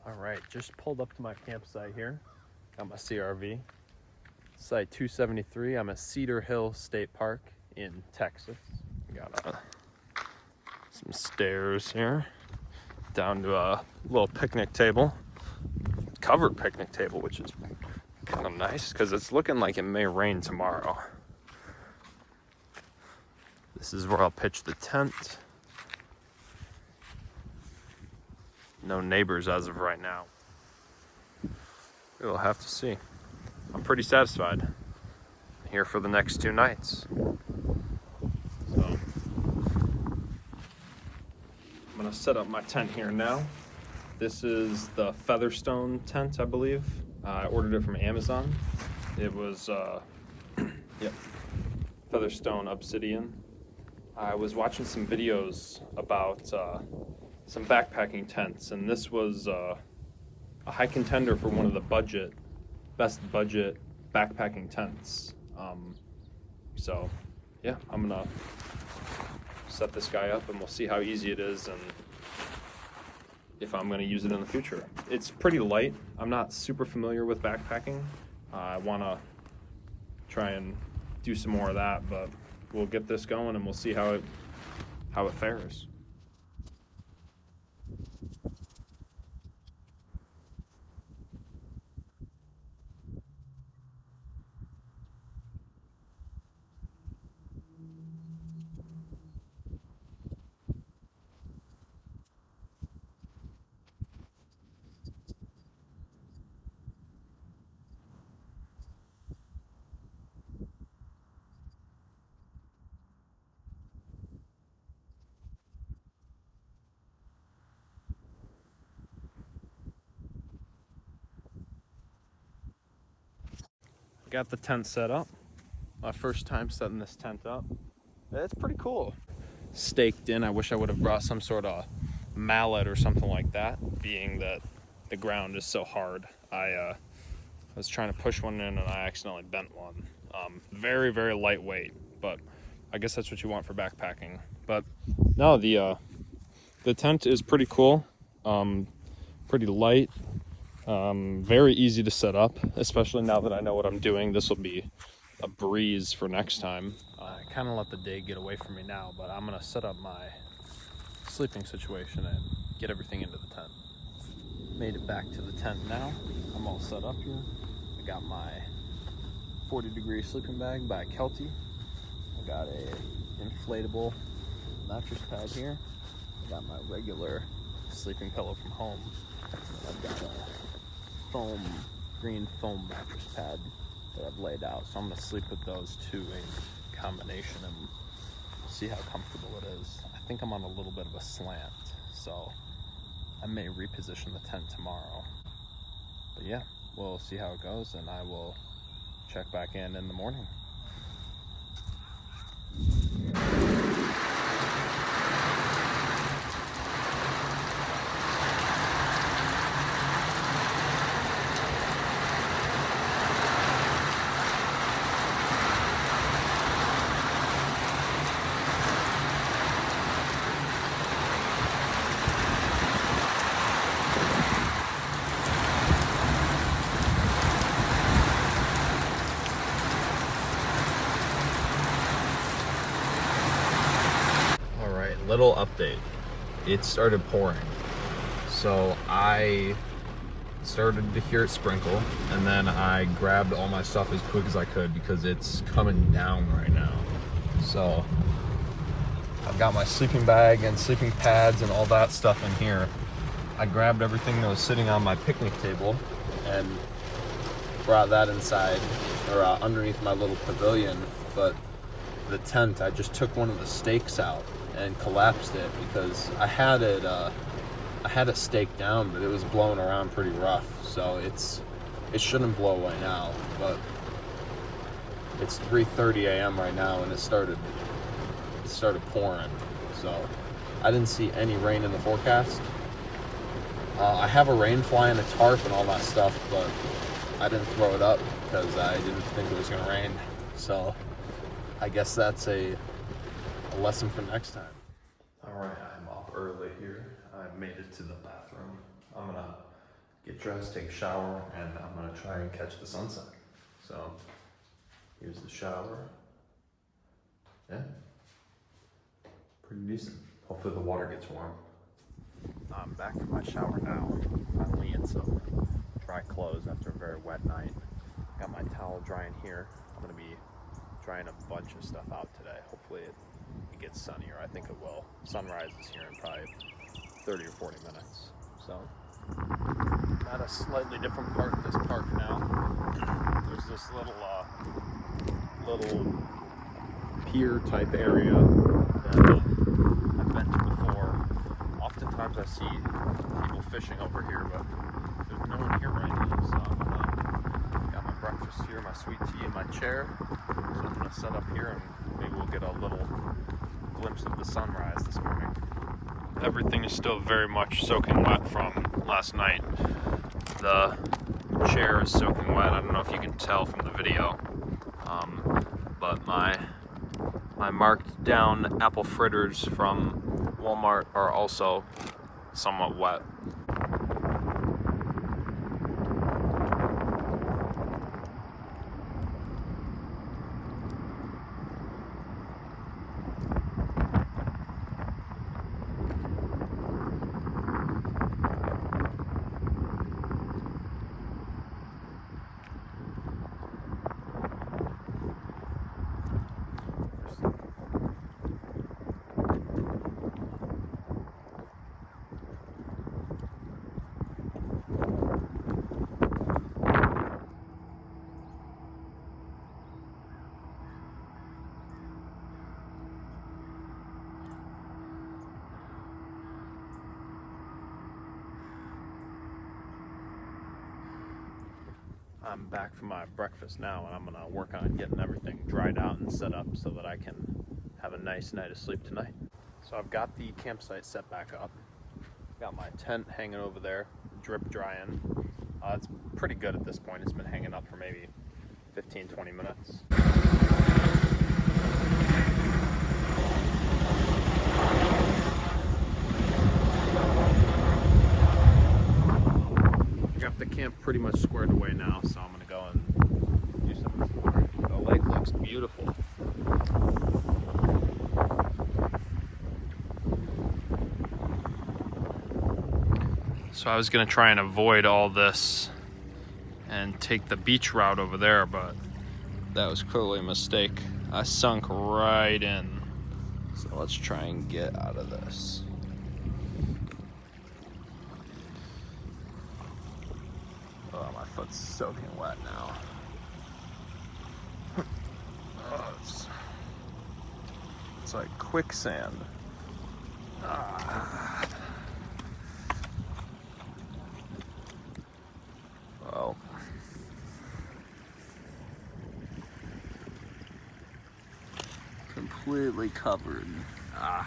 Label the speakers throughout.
Speaker 1: All right, just pulled up to my campsite here. Got my CRV. Site 273. I'm at Cedar Hill State Park in Texas. Got some stairs here down to a little picnic table, covered picnic table, which is kind of nice because it's looking like it may rain tomorrow. This is where I'll pitch the tent. No neighbors as of right now. We'll have to see. I'm pretty satisfied. Here for the next 2 nights. So I'm gonna set up my tent here now. This is the Featherstone tent, I believe. I ordered it from Amazon. It was, yep, Featherstone Obsidian. I was watching some videos about some backpacking tents, and this was a high contender for one of the best budget backpacking tents. So yeah, I'm gonna set this guy up and we'll see how easy it is and if I'm gonna use it in the future. It's pretty light. I'm not super familiar with backpacking. I wanna try and do some more of that, but we'll get this going and we'll see how it fares. Got the tent set up. My first time setting this tent up. It's pretty cool. Staked in. I wish I would have brought some sort of mallet or something like that, being that the ground is so hard. I was trying to push one in and I accidentally bent one. Very, very lightweight, but I guess that's what you want for backpacking. But no, the tent is pretty cool. Pretty light. Very easy to set up, especially now that I know what I'm doing. This will be a breeze for next time. I kind of let the day get away from me now, but I'm gonna set up my sleeping situation and get everything into the tent. Made it back to the tent now. I'm all set up here. I got my 40-degree sleeping bag by Kelty. I got a inflatable mattress pad here. I got my regular sleeping pillow from home. I've got a green foam mattress pad that I've laid out. So I'm gonna sleep with those two in combination and see how comfortable it is. I think I'm on a little bit of a slant, so I may reposition the tent tomorrow. But yeah, we'll see how it goes and I will check back in the morning. Little update. It started pouring. So I started to hear it sprinkle and then I grabbed all my stuff as quick as I could because it's coming down right now. So I've got my sleeping bag and sleeping pads and all that stuff in here. I grabbed everything that was sitting on my picnic table and brought that inside or underneath my little pavilion. But the tent, I just took one of the stakes out and collapsed it because I had it staked down, but it was blowing around pretty rough. So it shouldn't blow away now, but it's 3:30 a.m. right now and it started pouring. So I didn't see any rain in the forecast. I have a rain fly and a tarp and all that stuff, but I didn't throw it up because I didn't think it was gonna rain. So I guess that's a lesson for next time. All right, I'm up early here. I made it to the bathroom. I'm gonna get dressed, take a shower, and I'm gonna try and catch the sunset. So here's the shower. Yeah, pretty decent. Hopefully the water gets warm. I'm back from my shower now, finally in some dry clothes after a very wet night. Got my towel drying here. I'm gonna be drying a bunch of stuff out today. Hopefully it gets sunnier. I think it will. Sunrise is here in probably 30 or 40 minutes. So, at a slightly different part of this park now. There's this little pier type area that I've been to before. Oftentimes I see people fishing over here, but there's no one here right now. So got my breakfast here, my sweet tea in my chair. So I'm gonna set up here and maybe we'll get a little glimpse of the sunrise this morning. Everything is still very much soaking wet from last night. The chair is soaking wet. I don't know if you can tell from the video, but my marked down apple fritters from Walmart are also somewhat wet. I'm back from my breakfast now, and I'm gonna work on getting everything dried out and set up so that I can have a nice night of sleep tonight. So I've got the campsite set back up. Got my tent hanging over there, drip drying. It's pretty good at this point. It's been hanging up for maybe 15-20 minutes. Got the camp pretty much squared away now, so I'm gonna go and do some exploring. The lake looks beautiful. So I was gonna try and avoid all this and take the beach route over there, but that was clearly a mistake. I sunk right in. So let's try and get out of this. Oh, my foot's soaking wet now. Oh, it's like quicksand. Well, completely covered. I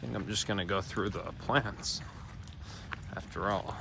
Speaker 1: think I'm just gonna go through the plants after all.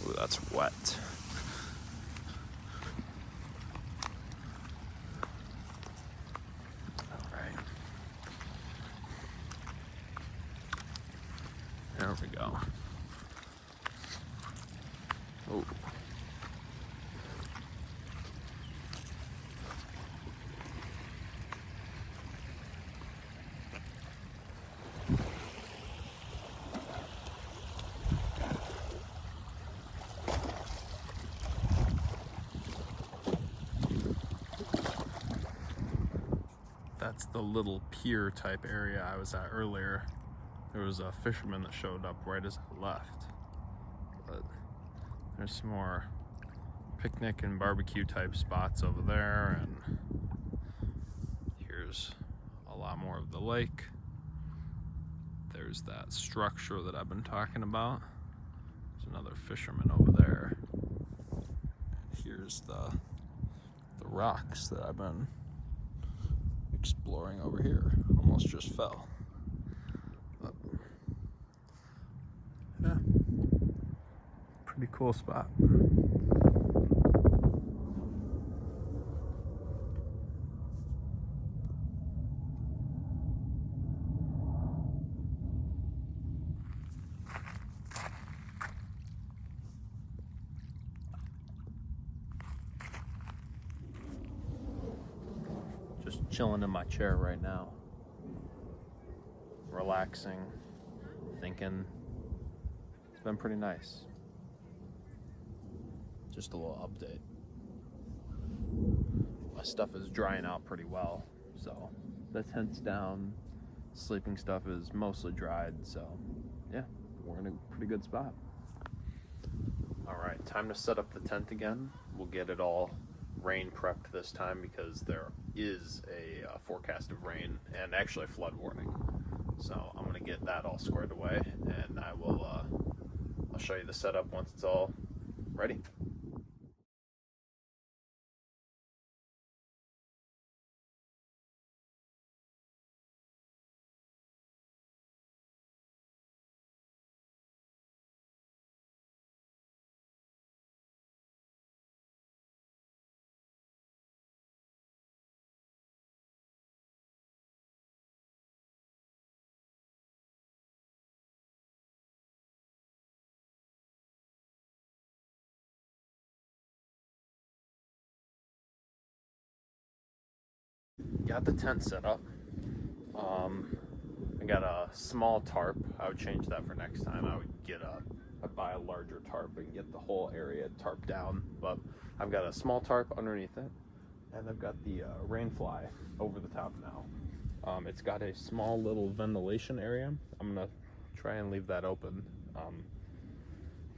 Speaker 1: Ooh, that's wet. All right. There we go. Oh. That's the little pier type area I was at earlier. There was a fisherman that showed up right as I left. But there's some more picnic and barbecue type spots over there, and here's a lot more of the lake. There's that structure that I've been talking about. There's another fisherman over there. Here's the rocks that I've been exploring over here. Almost just fell. But, yeah, pretty cool spot.
Speaker 2: chilling in my chair right now, relaxing, thinking. It's been pretty nice. Just a little update. My stuff is drying out pretty well, so the tent's down, sleeping stuff is mostly dried, so yeah, we're in a pretty good spot. All right, time to set up the tent again. We'll get it all rain prepped this time because there is a forecast of rain and actually a flood warning. So I'm gonna get that all squared away, and I'll show you the setup once it's all ready. Got the tent set up. I got a small tarp. I would change that for next time. I'd buy a larger tarp and get the whole area tarped down. But I've got a small tarp underneath it, and I've got the rain fly over the top now. It's got a small little ventilation area. I'm gonna try and leave that open in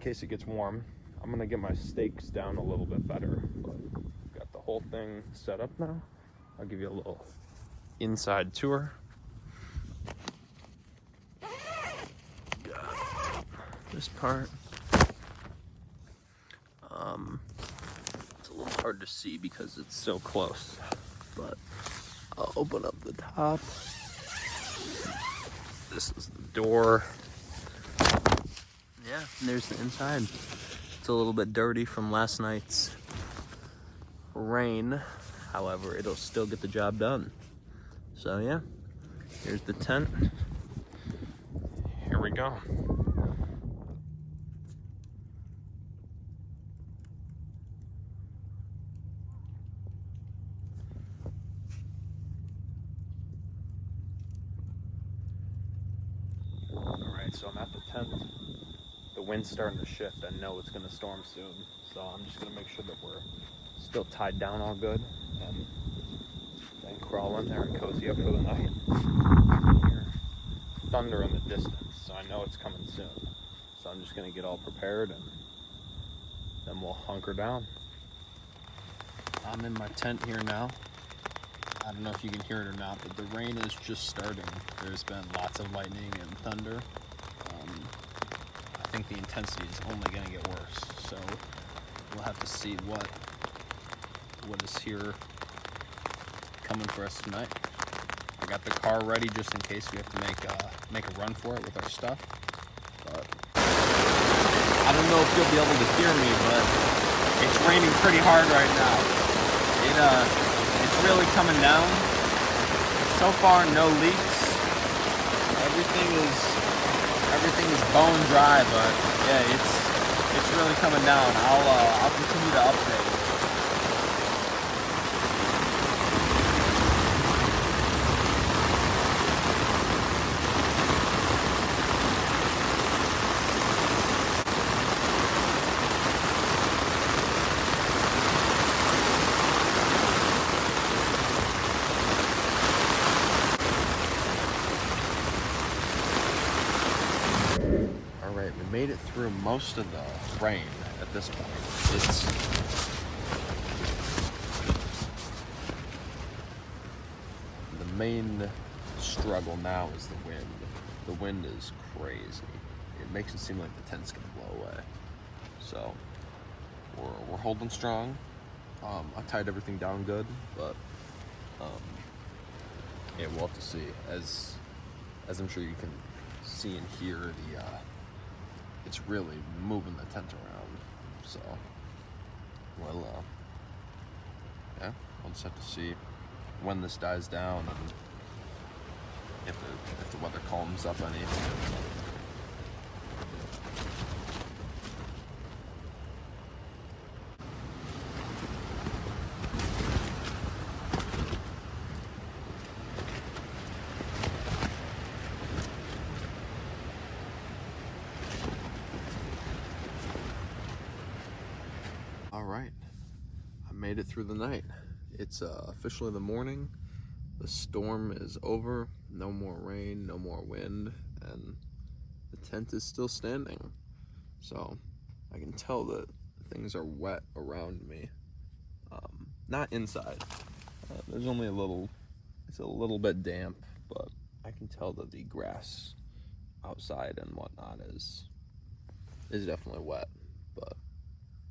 Speaker 2: case it gets warm. I'm gonna get my stakes down a little bit better, but got the whole thing set up now. I'll give you a little inside tour. Got this part. It's a little hard to see because it's so close, but I'll open up the top. This is the door. Yeah, and there's the inside. It's a little bit dirty from last night's rain. However, it'll still get the job done. So yeah, here's the tent. Here we go. Alright, so I'm at the tent. The wind's starting to shift. I know it's gonna storm soon. So I'm just gonna make sure that we're still tied down all good and then crawl in there and cozy up for the night. I can hear thunder in the distance, so I know it's coming soon. So I'm just gonna get all prepared and then we'll hunker down. I'm in my tent here now. I don't know if you can hear it or not, but the rain is just starting. There's been lots of lightning and thunder. I think the intensity is only gonna get worse. So we'll have to see what is here coming for us tonight. I got the car ready just in case we have to make a run for it with our stuff. But I don't know if you'll be able to hear me, but it's raining pretty hard right now. It's really coming down. So far, no leaks. Everything is bone dry, but yeah, it's really coming down. I'll continue to update. We made it through most of the rain at this point. The main struggle now is the wind. The wind is crazy. It makes it seem like the tent's gonna blow away. So we're holding strong. I tied everything down good, but yeah, we'll have to see. As I'm sure you can see and hear, it's really moving the tent around. So yeah, we'll just have to see when this dies down and if the weather calms up any.
Speaker 1: All right, I made it through the night. It's officially the morning. The storm is over. No more rain, no more wind, and the tent is still standing. So I can tell that things are wet around me. Not inside. There's only it's a little bit damp, but I can tell that the grass outside and whatnot is definitely wet. But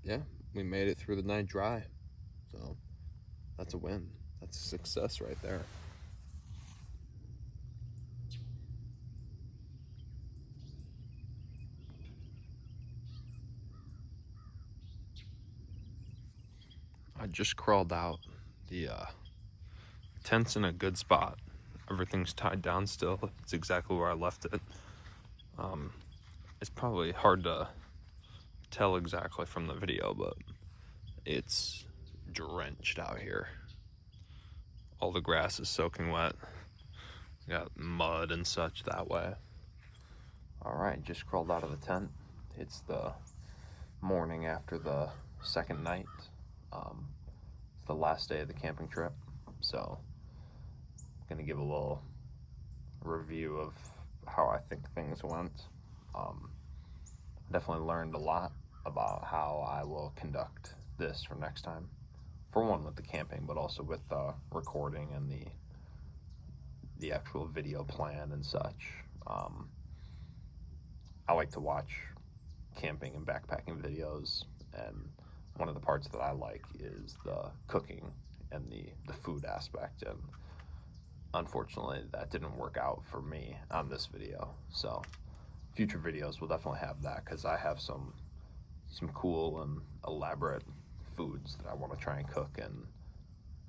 Speaker 1: yeah, we made it through the night dry. So that's a win. That's a success right there. I just crawled out. The tent's in a good spot. Everything's tied down still. It's exactly where I left it. It's probably hard to tell exactly from the video, but it's drenched out here. All the grass is soaking wet. Got mud and such that way. All right, just crawled out of the tent. It's the morning after the second night. It's the last day of the camping trip, so I'm gonna give a little review of how I think things went. Definitely learned a lot about how I will conduct this for next time. For one, with the camping, but also with the recording and the actual video plan and such. I like to watch camping and backpacking videos, and one of the parts that I like is the cooking and the food aspect, and unfortunately that didn't work out for me on this video. So future videos will definitely have that, because I have some cool and elaborate foods that I want to try and cook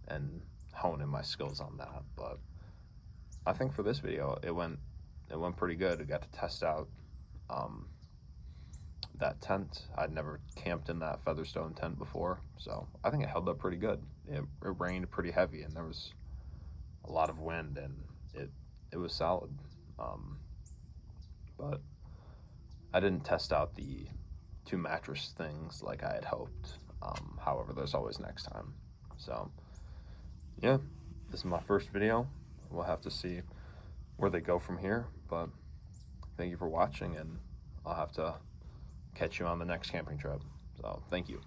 Speaker 1: and hone in my skills on that. But I think for this video it went pretty good. We got to test out that tent. I'd never camped in that Featherstone tent before, so I think it held up pretty good. It rained pretty heavy and there was a lot of wind, and it was solid. But I didn't test out the 2 mattress things like I had hoped. However, there's always next time. So yeah, this is my first video. We'll have to see where they go from here, but thank you for watching, and I'll have to catch you on the next camping trip. So thank you.